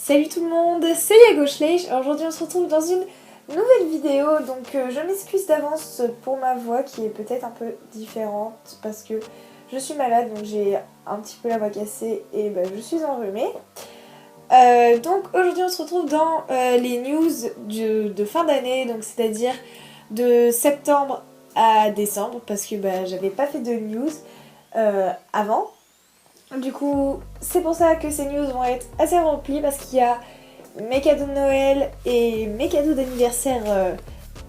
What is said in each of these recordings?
Salut tout le monde, c'est Yago Schleich. Aujourd'hui on se retrouve dans une nouvelle vidéo, donc je m'excuse d'avance pour ma voix qui est peut-être un peu différente parce que je suis malade, donc j'ai un petit peu la voix cassée et je suis enrhumée. Donc aujourd'hui on se retrouve dans les news de fin d'année, donc c'est-à-dire de septembre à décembre parce que j'avais pas fait de news avant. Du coup, c'est pour ça que ces news vont être assez remplies parce qu'il y a mes cadeaux de Noël et mes cadeaux d'anniversaire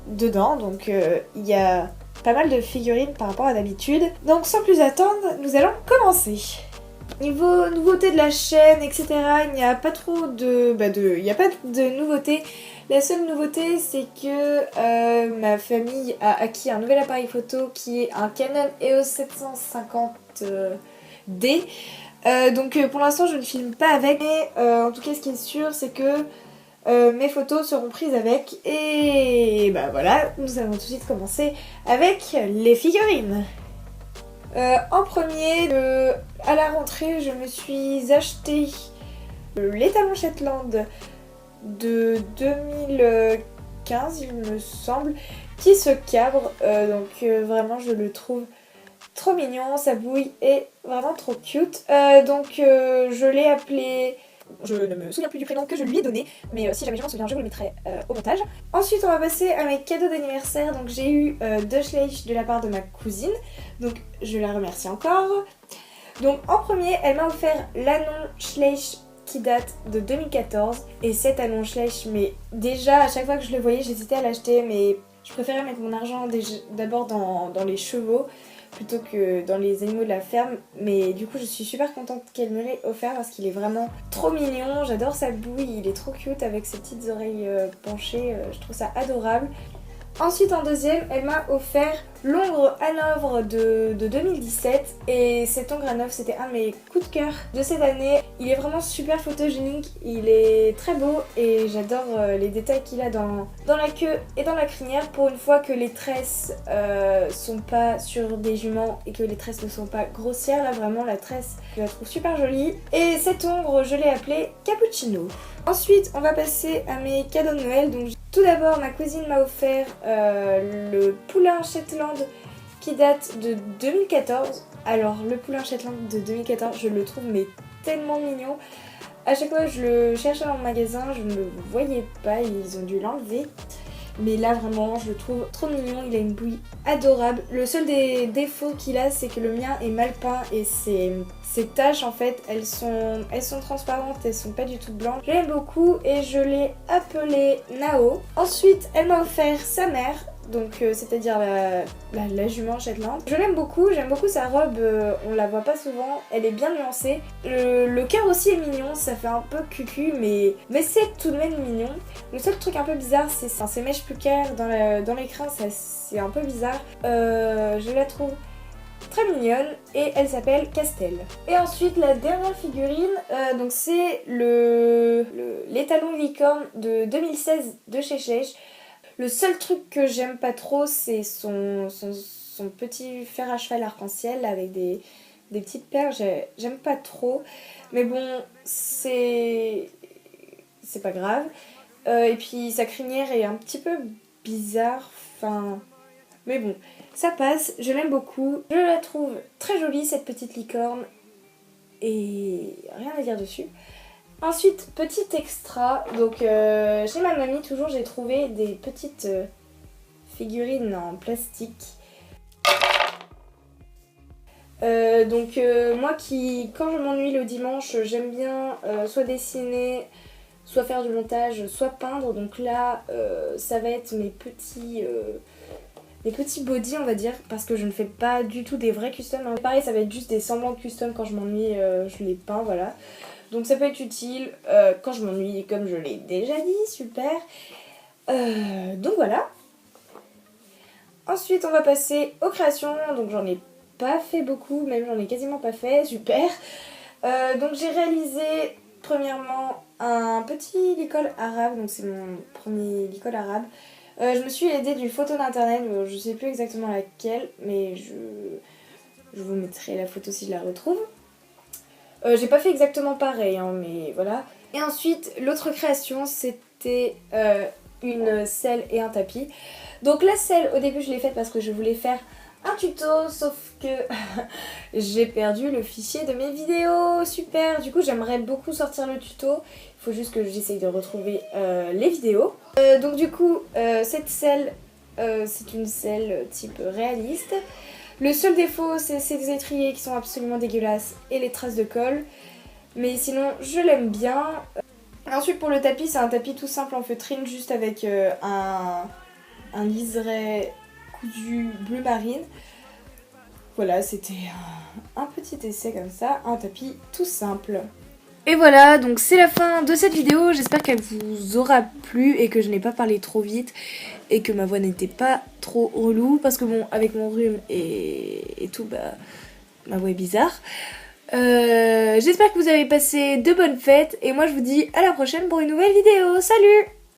dedans. Donc il y a pas mal de figurines par rapport à d'habitude. Donc sans plus attendre, nous allons commencer. Niveau nouveautés de la chaîne, etc., il n'y a pas trop il n'y a pas de nouveautés. La seule nouveauté, c'est que ma famille a acquis un nouvel appareil photo qui est un Canon EOS 750D. Donc pour l'instant je ne filme pas avec, mais en tout cas ce qui est sûr c'est que mes photos seront prises avec. Et voilà, nous allons tout de suite commencer avec les figurines. En premier, à la rentrée je me suis acheté l'étalon Shetland de 2015 il me semble, qui se cabre, donc vraiment je le trouve trop mignon, sa bouille est vraiment trop cute. Donc je l'ai appelé... Je ne me souviens plus du prénom que je lui ai donné, mais si jamais je m'en souviens, je vous le mettrai au montage. Ensuite, on va passer à mes cadeaux d'anniversaire. Donc j'ai eu deux Schleich de la part de ma cousine, donc je la remercie encore. Donc en premier, elle m'a offert l'Anon Schleich qui date de 2014. Et cet Anon Schleich, mais déjà à chaque fois que je le voyais, j'hésitais à l'acheter, mais je préférais mettre mon argent d'abord dans les chevaux plutôt que dans les animaux de la ferme, mais du coup je suis super contente qu'elle me l'ait offert parce qu'il est vraiment trop mignon, j'adore sa bouille, il est trop cute avec ses petites oreilles penchées, je trouve ça adorable. Ensuite en deuxième, elle m'a offert l'ongre Hanovre de 2017 et cet ongre Hanovre c'était un de mes coups de cœur de cette année. Il est vraiment super photogénique, il est très beau et j'adore les détails qu'il a dans la queue et dans la crinière. Pour une fois que les tresses sont pas sur des juments et que les tresses ne sont pas grossières, là vraiment la tresse je la trouve super jolie. Et cet ongre je l'ai appelé Cappuccino. Ensuite on va passer à mes cadeaux de Noël. Donc tout d'abord ma cousine m'a offert le poulain Shetland qui date de 2014. Alors le poulain Shetland de 2014 je le trouve mais tellement mignon. À chaque fois que je le cherchais dans le magasin je ne le voyais pas, ils ont dû l'enlever. Mais là vraiment je le trouve trop mignon, il a une bouille adorable. Le seul des défauts qu'il a c'est que le mien est mal peint et ces taches en fait elles sont transparentes, elles sont pas du tout blanches. Je l'aime beaucoup et je l'ai appelée Nao. Ensuite elle m'a offert sa mère, donc c'est-à-dire la jument Shetland. Je l'aime beaucoup, j'aime beaucoup sa robe, on la voit pas souvent, elle est bien nuancée. Le cœur aussi est mignon, ça fait un peu cucu mais c'est tout de même mignon. Le seul truc un peu bizarre c'est ces mèches pulcres dans l'écran, c'est un peu bizarre. Je la trouve très mignonne et elle s'appelle Castel. Et ensuite la dernière figurine, donc c'est l'étalon licorne de 2016 de chez Schleich. Le seul truc que j'aime pas trop c'est son petit fer à cheval arc-en-ciel avec des petites perles, j'aime pas trop. Mais bon, c'est pas grave. Et puis sa crinière est un petit peu bizarre, enfin... Mais bon, ça passe, je l'aime beaucoup. Je la trouve très jolie cette petite licorne et rien à dire dessus. Ensuite, petit extra, donc chez ma mamie toujours j'ai trouvé des petites figurines en plastique. Moi quand je m'ennuie le dimanche, j'aime bien soit dessiner, soit faire du montage, soit peindre. Donc là, ça va être mes petits body on va dire, parce que je ne fais pas du tout des vrais customs. Hein. Pareil, ça va être juste des semblants de custom quand je m'ennuie, je les peins, voilà. Donc ça peut être utile quand je m'ennuie, comme je l'ai déjà dit, super. Donc voilà. Ensuite, on va passer aux créations. Donc j'en ai pas fait beaucoup, même j'en ai quasiment pas fait, super. Donc j'ai réalisé premièrement un petit licol arabe, donc c'est mon premier licol arabe. Je me suis aidée d'une photo d'internet, je sais plus exactement laquelle, mais je vous mettrai la photo si je la retrouve. J'ai pas fait exactement pareil, hein, mais voilà. Et ensuite, l'autre création, c'était une selle et un tapis. Donc la selle, au début, je l'ai faite parce que je voulais faire un tuto, sauf que j'ai perdu le fichier de mes vidéos. Super, du coup, j'aimerais beaucoup sortir le tuto. Il faut juste que j'essaye de retrouver les vidéos. Donc du coup, cette selle, c'est une selle type réaliste. Le seul défaut, c'est ces étriers qui sont absolument dégueulasses et les traces de colle. Mais sinon, je l'aime bien. Ensuite, pour le tapis, c'est un tapis tout simple en feutrine, juste avec un liseré cousu bleu marine. Voilà, c'était un petit essai comme ça, un tapis tout simple. Et voilà, donc c'est la fin de cette vidéo. J'espère qu'elle vous aura plu et que je n'ai pas parlé trop vite et que ma voix n'était pas trop relou. Parce que bon, avec mon rhume et tout, bah, ma voix est bizarre. J'espère que vous avez passé de bonnes fêtes et moi je vous dis à la prochaine pour une nouvelle vidéo. Salut!